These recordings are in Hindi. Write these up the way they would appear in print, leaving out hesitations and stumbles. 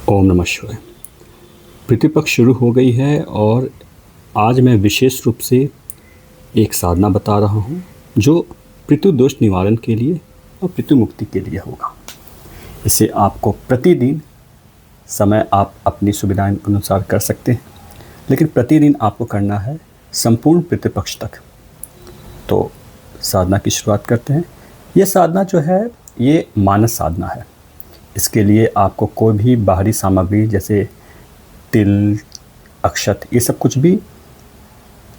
ओम नमः शिवाय। पितृपक्ष शुरू हो गई है और आज मैं विशेष रूप से एक साधना बता रहा हूँ जो पितृ दोष निवारण के लिए और पितृ मुक्ति के लिए होगा। इसे आपको प्रतिदिन समय आप अपनी सुविधा अनुसार कर सकते हैं, लेकिन प्रतिदिन आपको करना है संपूर्ण पितृपक्ष तक। तो साधना की शुरुआत करते हैं। ये साधना जो है ये मानस साधना है। इसके लिए आपको कोई भी बाहरी सामग्री जैसे तिल, अक्षत, ये सब कुछ भी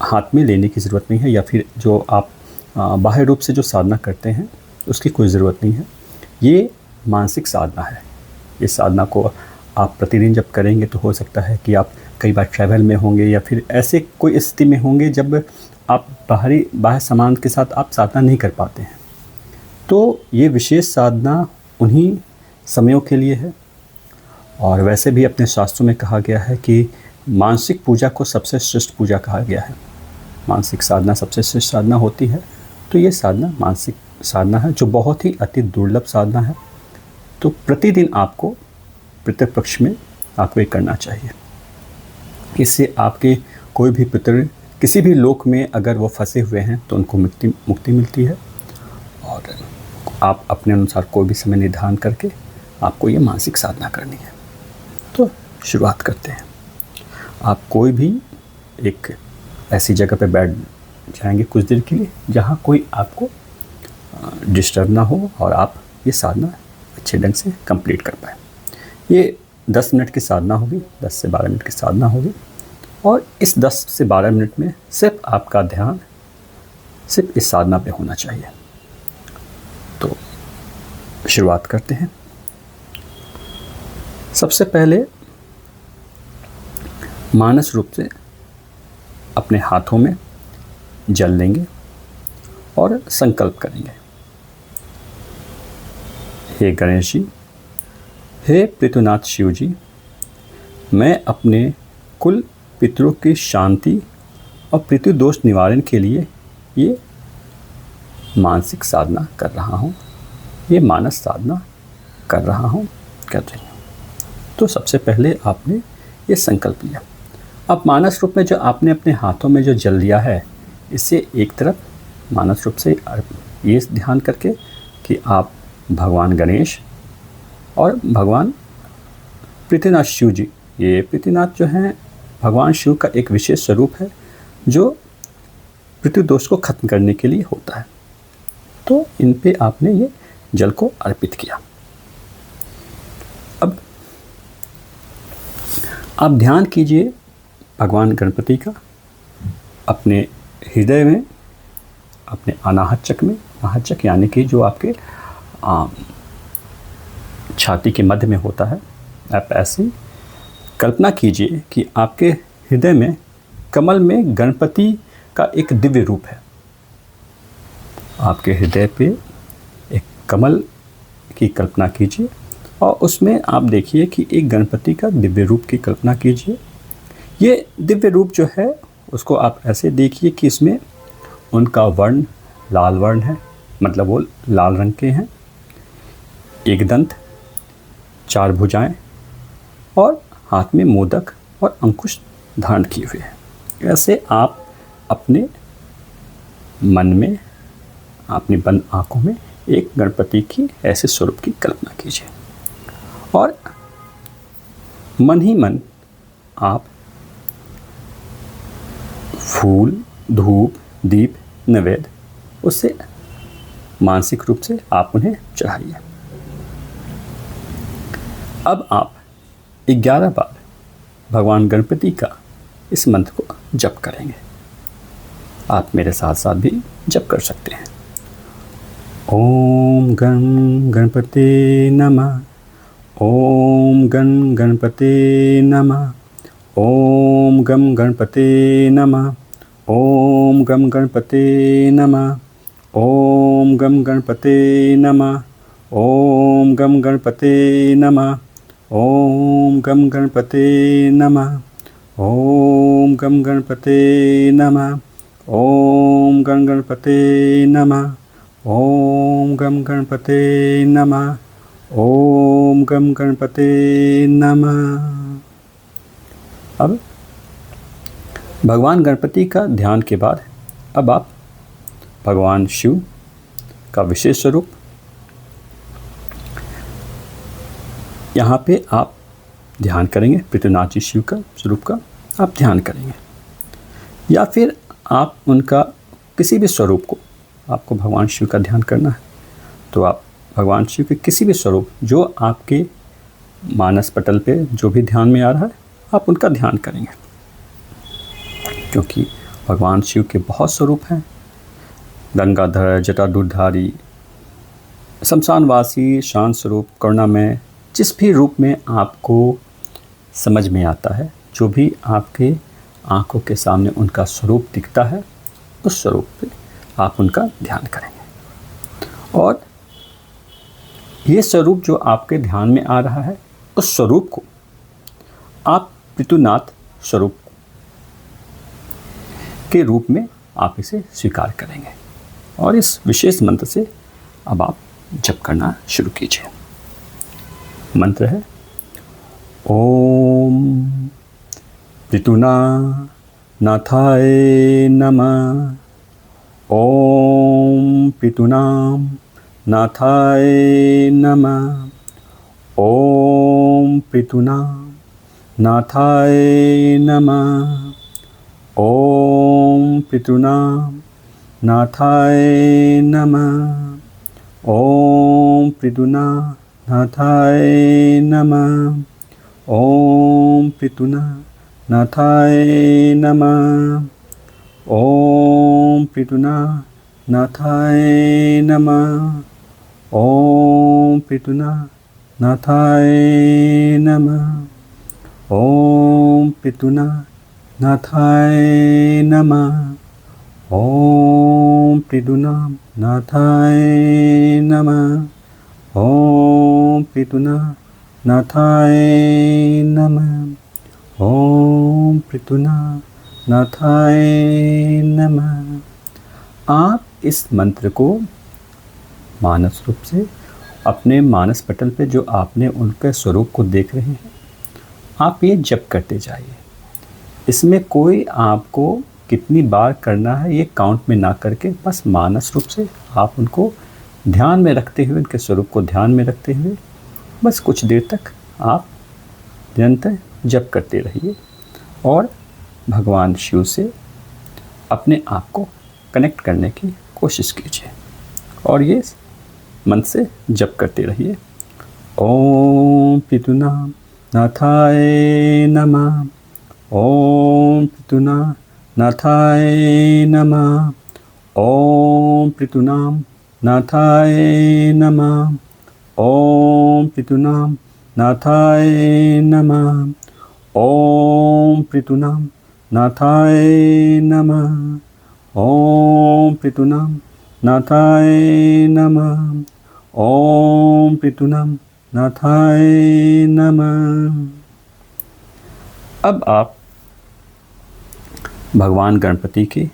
हाथ में लेने की ज़रूरत नहीं है, या फिर जो आप बाह्य रूप से जो साधना करते हैं उसकी कोई ज़रूरत नहीं है। ये मानसिक साधना है। इस साधना को आप प्रतिदिन जब करेंगे तो हो सकता है कि आप कई बार ट्रैवल में होंगे या फिर ऐसे कोई स्थिति में होंगे जब आप बाह्य सामान के साथ आप साधना नहीं कर पाते हैं। तो ये विशेष साधना उन्हीं समयों के लिए है। और वैसे भी अपने शास्त्रों में कहा गया है कि मानसिक पूजा को सबसे श्रेष्ठ पूजा कहा गया है। मानसिक साधना सबसे श्रेष्ठ साधना होती है। तो ये साधना मानसिक साधना है जो बहुत ही अति दुर्लभ साधना है। तो प्रतिदिन आपको पितृपक्ष में आपको ये करना चाहिए। इससे आपके कोई भी पितृ किसी भी लोक में अगर वो फंसे हुए हैं तो उनको मुक्ति मिलती है। और आप अपने अनुसार कोई भी समय निर्धारण करके आपको ये मानसिक साधना करनी है। तो शुरुआत करते हैं। आप कोई भी एक ऐसी जगह पर बैठ जाएंगे कुछ देर के लिए जहाँ कोई आपको डिस्टर्ब ना हो और आप ये साधना अच्छे ढंग से कंप्लीट कर पाए। ये 10 मिनट की साधना होगी, 10 से 12 मिनट की साधना होगी। और इस 10 से 12 मिनट में सिर्फ आपका ध्यान सिर्फ इस साधना पे होना चाहिए। तो शुरुआत करते हैं। सबसे पहले मानस रूप से अपने हाथों में जल लेंगे और संकल्प करेंगे। हे गणेश जी, हे पितृनाथ शिव जी, मैं अपने कुल पितरों की शांति और पितृ दोष निवारण के लिए ये मानसिक साधना कर रहा हूँ, ये मानस साधना कर रहा हूँ, कर रही हूँ। तो सबसे पहले आपने ये संकल्प लिया। अब मानस रूप में जो आपने अपने हाथों में जो जल लिया है, इससे एक तरफ मानस रूप से ये ध्यान करके कि आप भगवान गणेश और भगवान पितृनाथ शिव जी, ये पितृनाथ जो हैं भगवान शिव का एक विशेष स्वरूप है जो पितृदोष को खत्म करने के लिए होता है। तो इन पे आपने ये जल को अर्पित किया। अब आप ध्यान कीजिए भगवान गणपति का अपने हृदय में, अपने अनाहत चक्र में, अनाहत चक्र यानी कि जो आपके छाती के मध्य में होता है। आप ऐसी कल्पना कीजिए कि आपके हृदय में कमल में गणपति का एक दिव्य रूप है। आपके हृदय पे एक कमल की कल्पना कीजिए और उसमें आप देखिए कि एक गणपति का दिव्य रूप की कल्पना कीजिए। ये दिव्य रूप जो है उसको आप ऐसे देखिए कि इसमें उनका वर्ण लाल वर्ण है, मतलब वो लाल रंग के हैं। एक दंत, 4 भुजाएं और हाथ में मोदक और अंकुश धारण किए हुए हैं। ऐसे आप अपने मन में, अपनी बंद आँखों में एक गणपति की ऐसे स्वरूप की कल्पना कीजिए और मन ही मन आप फूल, धूप, दीप, नैवेद्य उससे मानसिक रूप से आप उन्हें चढ़ाइए। अब आप 11 बार भगवान गणपति का इस मंत्र को जप करेंगे। आप मेरे साथ साथ भी जप कर सकते हैं। ओम गण गणपते नमः, ओम गण गणपते नमः, ओम गम गणपते नमः, ओम गम गणपते नमः, ओम गम गणपते नमः, ओम गम गणपते नमः, ओम गम गणपते नमः, ओम गम गणपते नमः, ओम गण गणपते नमः, ओम गम गणपते नमः, ओम गम गणपते नमः। अब भगवान गणपति का ध्यान के बाद अब आप भगवान शिव का विशेष स्वरूप यहाँ पे आप ध्यान करेंगे। पृथ्वीनाथ जी शिव का स्वरूप का आप ध्यान करेंगे, या फिर आप उनका किसी भी स्वरूप को, आपको भगवान शिव का ध्यान करना है तो आप भगवान शिव के किसी भी स्वरूप जो आपके मानस पटल पे जो भी ध्यान में आ रहा है आप उनका ध्यान करेंगे, क्योंकि भगवान शिव के बहुत स्वरूप हैं। गंगाधर, जटाधरधारी, शमशानवासी, शांत स्वरूप, करुणामय, जिस भी रूप में आपको समझ में आता है, जो भी आपके आंखों के सामने उनका स्वरूप दिखता है, उस स्वरूप पे आप उनका ध्यान करेंगे। और ये स्वरूप जो आपके ध्यान में आ रहा है, उस स्वरूप को आप पृथ्वीनाथ स्वरूप के रूप में आप इसे स्वीकार करेंगे। और इस विशेष मंत्र से अब आप जप करना शुरू कीजिए। मंत्र है ओम पृथुनाथाय नमः। ओम पृथुनाथाय नमः। ओम पृथुनाथाय नमः। ओम पृथुनाथाय नमः। ओम पृथुनाथाय नमः। ओम पृथुनाथाय नमः। ओम पृथुनाथाय नमः। ओम पृथुनाथाय नमः। ओम पृथुनाथाय नमः। ओम पृथुनाथाय नमः। ओम पृथुनाथाय नमः। ओम पृथुनाथाय नमः। आप इस मंत्र को मानस रूप से अपने मानस पटल पे जो आपने उनके स्वरूप को देख रहे हैं, आप ये जप करते जाइए। इसमें कोई आपको कितनी बार करना है ये काउंट में ना करके बस मानस रूप से आप उनको ध्यान में रखते हुए, उनके स्वरूप को ध्यान में रखते हुए बस कुछ देर तक आप निरंतर जप करते रहिए और भगवान शिव से अपने आप को कनेक्ट करने की कोशिश कीजिए। और ये मंत्र से जप करते रहिए। ओम पृथुनाथाय नमः। ओम पृथुनाथाय नमः। ओम पृथुनाथाय नमः। ओम पृथुनाथाय नमः। ओम पृथुनाथाय नमः। ओम पृथुनाथाय नमः। ओम पृथुनाथाय नमः। अब आप भगवान गणपति के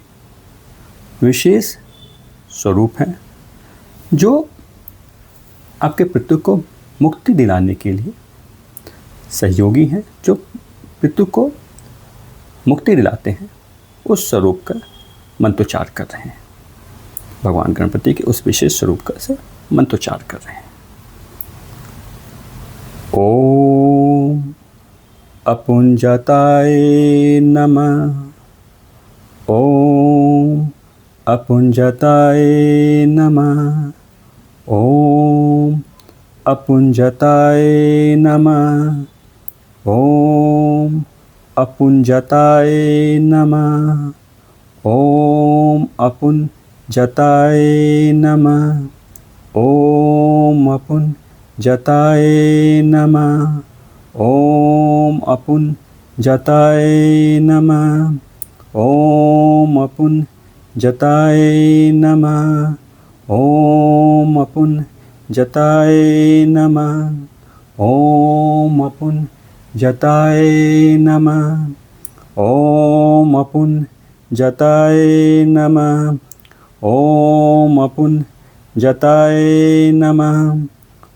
विशेष स्वरूप हैं जो आपके पितृ को मुक्ति दिलाने के लिए सहयोगी हैं, जो पितृ को मुक्ति दिलाते हैं, उस स्वरूप का मंत्रोच्चार कर रहे हैं। भगवान गणपति के उस विशेष स्वरूप का से मंत्रोच्चार कर रहे हैं। ओम अपुंजताय नमः। ओम अपुंजताय नमः। ओम अपुंजताय नमः। ओम अपुंजताय नमः। ओम अपुंजताय नमः। ओम अपुंजताय नमः। ओम अपुंजताय नमः। ओम अपुंजताय नमः। ओम अपुंजताय नमः। ओम अपुंजताय नमः। ओम अपुंजताय नमः। ओम अपुंजताय नमः।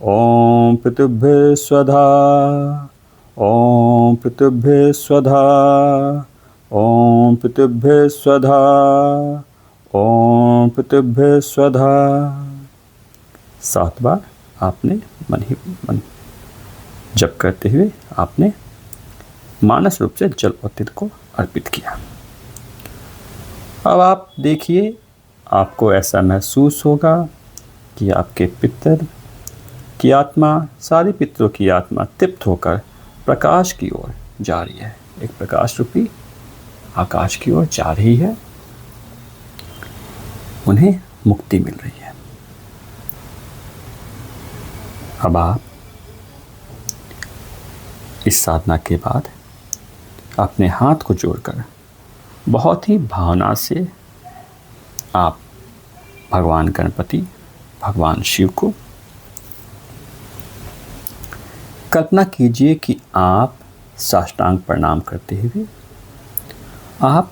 ॐ पितृभ्यः स्वधा, ॐ पितृभ्यः स्वधा, ॐ पितृभ्यः स्वधा, ॐ पितृभ्यः स्वधा। 7 बार आपने मन ही मन जप करते हुए आपने मानस रूप से जल और तिल को अर्पित किया। अब आप देखिए, आपको ऐसा महसूस होगा कि आपके पितर की आत्मा, सारी पितरों की आत्मा तृप्त होकर प्रकाश की ओर जा रही है, एक प्रकाश रूपी आकाश की ओर जा रही है। उन्हें मुक्ति मिल रही है। अब आप इस साधना के बाद अपने हाथ को जोड़कर बहुत ही भावना से आप भगवान गणपति, भगवान शिव को कल्पना कीजिए कि आप साष्टांग प्रणाम करते हुए आप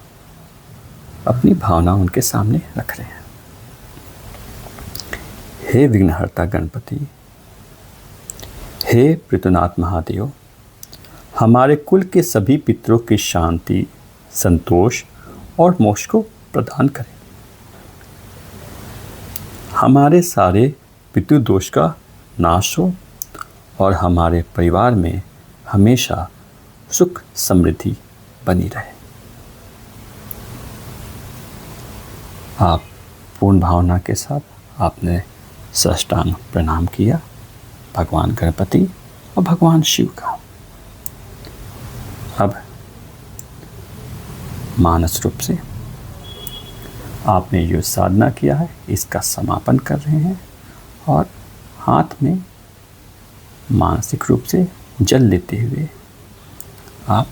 अपनी भावना उनके सामने रख रहे हैं। हे विघ्नहर्ता गणपति, हे पृथुनाथ महादेव, हमारे कुल के सभी पितरों की शांति, संतोष और मोक्ष को प्रदान करें। हमारे सारे पितृदोष का नाश हो और हमारे परिवार में हमेशा सुख समृद्धि बनी रहे। आप पूर्ण भावना के साथ आपने साष्टांग प्रणाम किया भगवान गणपति और भगवान शिव का। अब मानस रूप से आपने जो साधना किया है इसका समापन कर रहे हैं और हाथ में मानसिक रूप से जल लेते हुए आप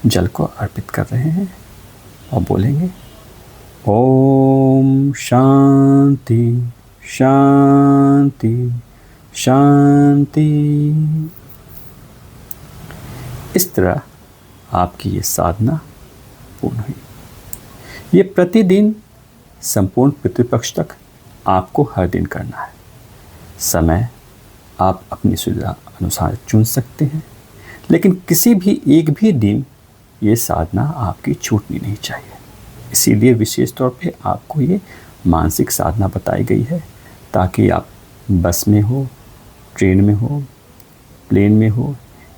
जल को अर्पित कर रहे हैं और बोलेंगे ओम शांति शांति शांति। इस तरह आपकी ये साधना पूर्ण हुई। ये प्रतिदिन संपूर्ण पितृपक्ष तक आपको हर दिन करना है। समय आप अपनी सुविधा अनुसार चुन सकते हैं, लेकिन किसी भी एक भी दिन ये साधना आपकी छूटनी नहीं चाहिए। इसीलिए विशेष तौर पे आपको ये मानसिक साधना बताई गई है, ताकि आप बस में हो, ट्रेन में हो, प्लेन में हो,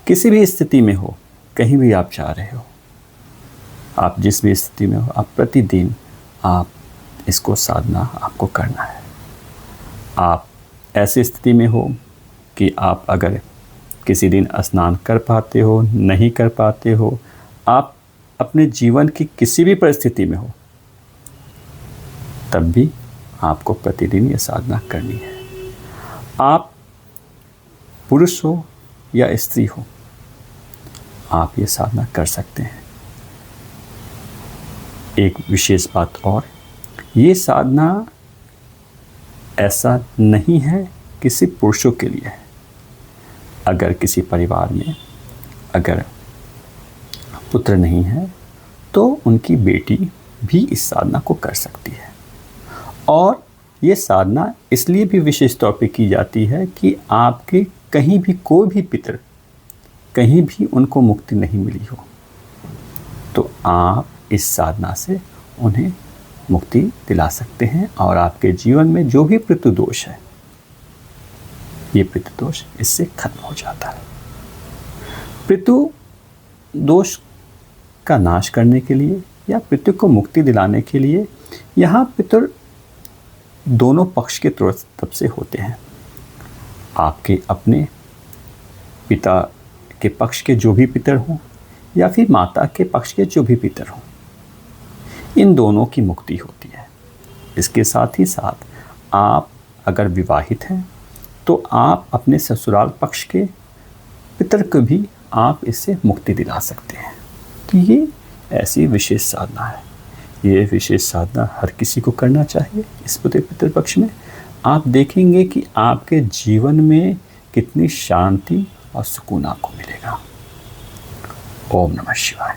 किसी भी स्थिति में हो, कहीं भी आप जा रहे हो, आप जिस भी स्थिति में हो, आप प्रतिदिन आप इसको साधना आपको करना है। आप ऐसी स्थिति में हो कि आप अगर किसी दिन स्नान कर पाते हो, नहीं कर पाते हो, आप अपने जीवन की किसी भी परिस्थिति में हो, तब भी आपको प्रतिदिन ये साधना करनी है। आप पुरुष हो या स्त्री हो, आप ये साधना कर सकते हैं। एक विशेष बात और, ये साधना ऐसा नहीं है कि सिर्फ पुरुषों के लिए है। अगर किसी परिवार में अगर पुत्र नहीं है तो उनकी बेटी भी इस साधना को कर सकती है। और ये साधना इसलिए भी विशेष तौर पे की जाती है कि आपके कहीं भी कोई भी पितर कहीं भी उनको मुक्ति नहीं मिली हो, तो आप इस साधना से उन्हें मुक्ति दिला सकते हैं और आपके जीवन में जो भी पितृदोष है, ये पितृदोष इससे खत्म हो जाता है। पितृदोष का नाश करने के लिए या पितृ को मुक्ति दिलाने के लिए यहाँ पितर दोनों पक्ष के तरफ से होते हैं। आपके अपने पिता के पक्ष के जो भी पितर हों या फिर माता के पक्ष के जो भी पितर हों, इन दोनों की मुक्ति होती है। इसके साथ ही साथ आप अगर विवाहित हैं तो आप अपने ससुराल पक्ष के पितर को भी आप इससे मुक्ति दिला सकते हैं। तो ये ऐसी विशेष साधना है। ये विशेष साधना हर किसी को करना चाहिए। इस पूरे पितृपक्ष में आप देखेंगे कि आपके जीवन में कितनी शांति और सुकून आपको मिलेगा। ओम नमः शिवाय।